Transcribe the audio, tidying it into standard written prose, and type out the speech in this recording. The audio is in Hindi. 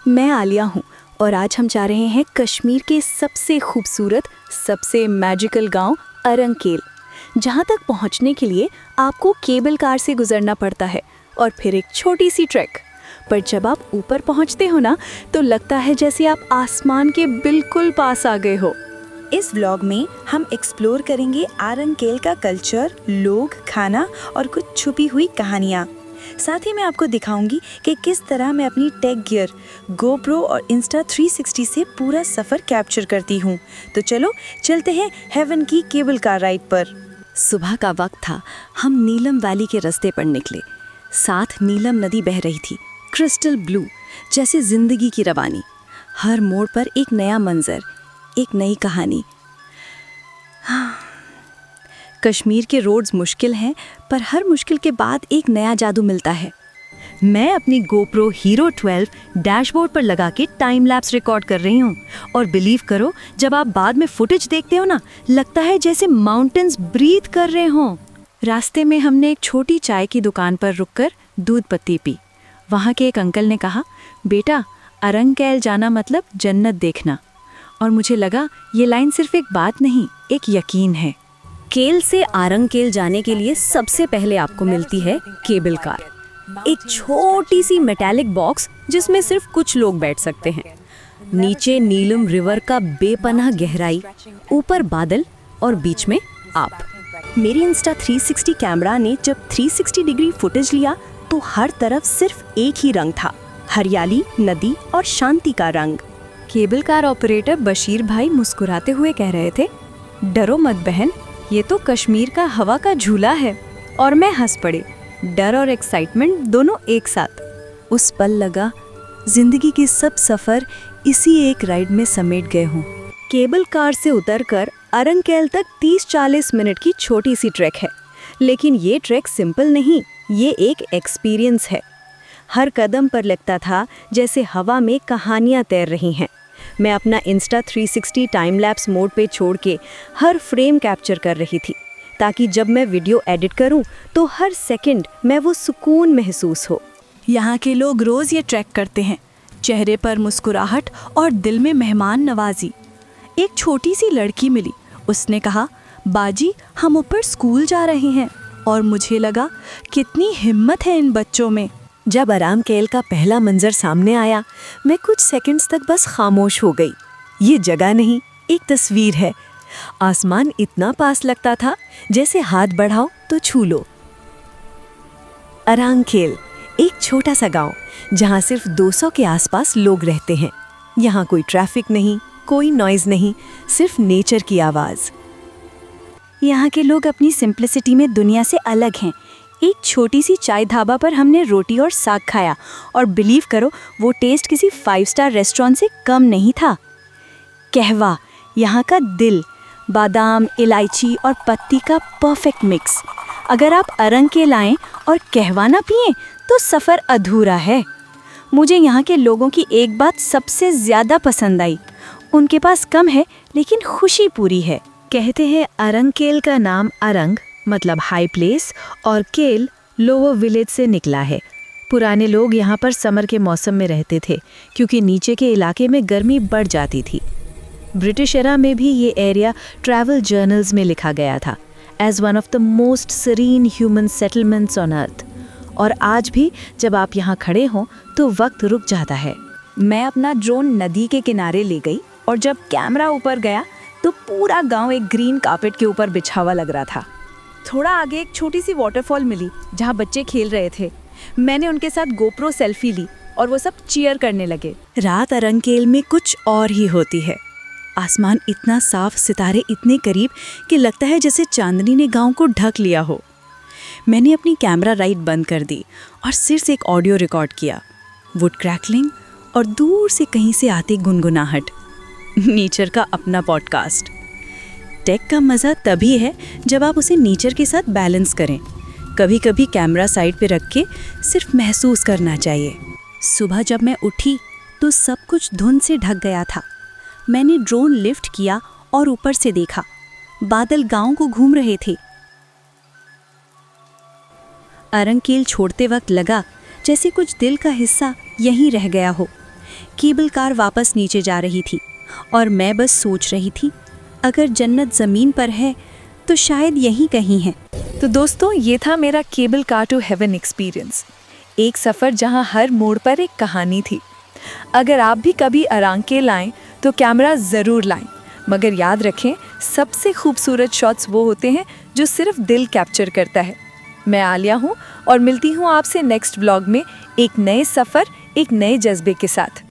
मैं आलिया हूँ और आज हम जा रहे हैं कश्मीर के सबसे खूबसूरत, सबसे मैजिकल गांव अरंकेल, जहां तक पहुंचने के लिए आपको केबल कार से गुजरना पड़ता है और फिर एक छोटी सी ट्रैक। पर जब आप ऊपर पहुंचते हो ना, तो लगता है जैसे आप आसमान के बिल्कुल पास आ गए हो। इस व्लॉग में हम एक्सप्लोर करेंगे अरंकेल का कल्चर, लोग, खाना और कुछ छुपी हुई कहानियाँ। साथ ही मैं आपको दिखाऊंगी कि किस तरह मैं अपनी टेक गियर, गोप्रो और Insta360 से पूरा सफ़र कैप्चर करती हूँ। तो चलो चलते हैं हेवन की केबल कार राइड पर। सुबह का वक्त था। हम नीलम वैली के रास्ते पर निकले। साथ नीलम नदी बह रही थी, क्रिस्टल ब्लू, जैसे जिंदगी की रवानी। हर मोड़ पर एक नया मंजर, एक नई कहानी। कश्मीर के रोड्स मुश्किल हैं, पर हर मुश्किल के बाद एक नया जादू मिलता है। मैं अपनी गोप्रो हीरो 12 डैशबोर्ड पर लगा के टाइम लैप्स रिकॉर्ड कर रही हूँ, और बिलीव करो, जब आप बाद में फुटेज देखते हो ना, लगता है जैसे माउंटेन्स ब्रीथ कर रहे हों। रास्ते में हमने एक छोटी चाय की दुकान पर रुककर दूध पत्ती पी। वहाँ के एक अंकल ने कहा, बेटा, अरंकेल जाना मतलब जन्नत देखना। और मुझे लगा ये लाइन सिर्फ एक बात नहीं, एक यकीन है। केल से अरंकेल जाने के लिए सबसे पहले आपको मिलती है केबल कार, एक छोटी सी मेटालिक बॉक्स जिसमें सिर्फ कुछ लोग बैठ सकते हैं। नीचे नीलम रिवर का बेपनाह गहराई, ऊपर बादल और बीच में आप। मेरी Insta360 कैमरा ने जब 360 डिग्री फुटेज लिया तो हर तरफ सिर्फ एक ही रंग था, हरियाली, नदी और शांति का रंग। केबल कार ऑपरेटर बशीर भाई मुस्कुराते हुए कह रहे थे, डरो मत बहन, ये तो कश्मीर का हवा का झूला है। और मैं हंस पड़ी, डर और एक्साइटमेंट दोनों एक साथ। उस पल लगा जिंदगी के सब सफ़र इसी एक राइड में समेट गए हों। केबल कार से उतरकर अरंकेल तक 30-40 मिनट की छोटी सी ट्रैक है, लेकिन ये ट्रैक सिंपल नहीं, ये एक एक्सपीरियंस है। हर कदम पर लगता था जैसे हवा में कहानियाँ तैर रही हैं। मैं अपना Insta360 टाइम लैप्स मोड पे छोड़ के हर फ्रेम कैप्चर कर रही थी, ताकि जब मैं वीडियो एडिट करूं तो हर सेकंड में वो सुकून महसूस हो। यहाँ के लोग रोज़ ये ट्रैक करते हैं, चेहरे पर मुस्कुराहट और दिल में मेहमान नवाजी। एक छोटी सी लड़की मिली, उसने कहा, बाजी, हम ऊपर स्कूल जा रहे हैं। और मुझे लगा कितनी हिम्मत है इन बच्चों में। जब अरंकेल का पहला मंजर सामने आया, मैं कुछ सेकंड्स तक बस खामोश हो गई। ये जगह नहीं, एक तस्वीर है। आसमान इतना पास लगता था जैसे हाथ बढ़ाओ तो छू लो। अरंकेल एक छोटा सा गांव, जहां सिर्फ 200 के आसपास लोग रहते हैं। यहाँ कोई ट्रैफिक नहीं, कोई नॉइज नहीं, सिर्फ नेचर की आवाज़। यहाँ के लोग अपनी सिंप्लिसिटी में दुनिया से अलग हैं। एक छोटी सी चाय ढाबा पर हमने रोटी और साग खाया, और बिलीव करो, वो टेस्ट किसी 5 स्टार रेस्टोरेंट से कम नहीं था। कहवा, यहाँ का दिल, बादाम, इलायची और पत्ती का परफेक्ट मिक्स। अगर आप अरंकेल आएं और कहवा ना पिएं तो सफ़र अधूरा है। मुझे यहाँ के लोगों की एक बात सबसे ज़्यादा पसंद आई, उनके पास कम है लेकिन खुशी पूरी है। कहते हैं अरंकेल का नाम अरंग मतलब हाई प्लेस और केल लोअर विलेज से निकला है। पुराने लोग यहाँ पर समर के मौसम में रहते थे, क्योंकि नीचे के इलाके में गर्मी बढ़ जाती थी। ब्रिटिश एरा में भी ये एरिया ट्रैवल जर्नल्स में लिखा गया था as one of the most serene human settlements on earth. और आज भी जब आप यहाँ खड़े हों तो वक्त रुक जाता है। मैं अपना ड्रोन नदी के किनारे ले गई, और जब कैमरा ऊपर गया तो पूरा गांव एक ग्रीन कार्पेट के ऊपर बिछा हुआ लग रहा था। थोड़ा आगे एक छोटी सी वाटरफॉल मिली जहाँ बच्चे खेल रहे थे। मैंने उनके साथ गोप्रो सेल्फी ली और वो सब चीयर करने लगे। रात अरंकेल में कुछ और ही होती है। आसमान इतना साफ, सितारे इतने करीब कि लगता है जैसे चांदनी ने गांव को ढक लिया हो। मैंने अपनी कैमरा लाइट बंद कर दी और सिर्फ एक ऑडियो रिकॉर्ड किया, वुड क्रैकलिंग और दूर से कहीं से आती गुनगुनाहट। नेचर का अपना पॉडकास्ट। टेक का मज़ा तभी है जब आप उसे नेचर के साथ बैलेंस करें। कभी कभी कैमरा साइड पे रख के सिर्फ महसूस करना चाहिए। सुबह जब मैं उठी तो सब कुछ धुंध से ढक गया था। मैंने ड्रोन लिफ्ट किया और ऊपर से देखा, बादल गांव को घूम रहे थे। अरंकेल छोड़ते वक्त लगा जैसे कुछ दिल का हिस्सा यहीं रह गया हो। केबल कार वापस नीचे जा रही थी और मैं बस सोच रही थी, अगर जन्नत ज़मीन पर है तो शायद यहीं कहीं है। तो दोस्तों, ये था मेरा cable car to heaven experience. एक सफ़र जहां हर मोड़ पर एक कहानी थी। अगर आप भी कभी अरांकेल आएं तो कैमरा ज़रूर लाएं, मगर याद रखें, सबसे खूबसूरत शॉट्स वो होते हैं जो सिर्फ दिल कैप्चर करता है। मैं आलिया हूँ और मिलती हूँ आपसे नेक्स्ट व्लॉग में एक नए सफ़र, एक नए जज्बे के साथ।